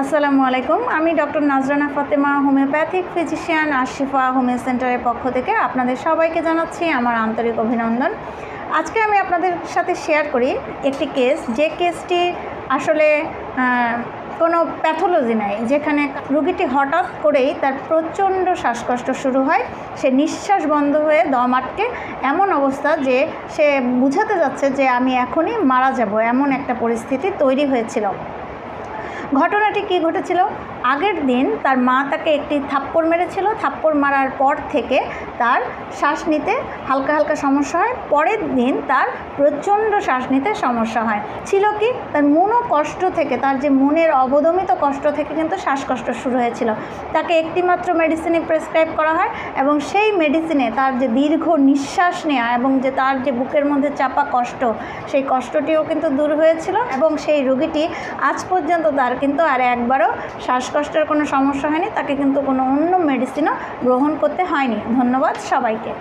আসসালামু আলাইকুম। আমি doctor Nazrana Fatema, homeopathic physician, Ashifa homeo সেন্টারের পক্ষ থেকে আপনাদের সবাইকে জানাচ্ছি আমার আন্তরিক অভিনন্দন। আজকে আমি আপনাদের সাথে শেয়ার করি একটি কেস, যে কেসটি আসলে কোনো প্যাথোলজি নাই, যেখানে রোগীটি হঠাৎ করেই তার প্রচণ্ড শ্বাসকষ্ট শুরু হয়, সে নিঃশ্বাস বন্ধ হয়ে দম আটকে এমন অবস্থা যে সে বুঝাতে যাচ্ছে যে আমি এখনই মারা যাব, এমন একটা পরিস্থিতি তৈরি হয়েছিল। ঘটনাটি কি ঘটেছিল? আগের দিন তার মা তাকে একটি থাপ্পড় মেরেছিল। থাপ্পড় মারার পর থেকে তার শ্বাস নিতে হালকা হালকা সমস্যা হয়। পরের দিন তার প্রচণ্ড শ্বাস নিতে সমস্যা হয়। ছিল কি, তার মনোকষ্ট থেকে, তার যে মনের অবদমিত কষ্ট থেকে কিন্তু শ্বাসকষ্ট শুরু হয়েছিল। তাকে একটিমাত্র মেডিসিনই প্রেসক্রাইব করা হয় এবং সেই মেডিসিনে তার যে দীর্ঘ নিঃশ্বাস নেওয়া এবং যে তার যে বুকের মধ্যে চাপা কষ্ট, সেই কষ্টটিও কিন্তু দূর হয়েছিল এবং সেই রোগীটি আজ পর্যন্ত তার কিন্তু আর একবারও শ্বাসকষ্টের কোনো সমস্যা হয়নি। তাকে কিন্তু কোনো অন্য মেডিসিনও গ্রহণ করতে হয়নি। ধন্যবাদ সবাইকে।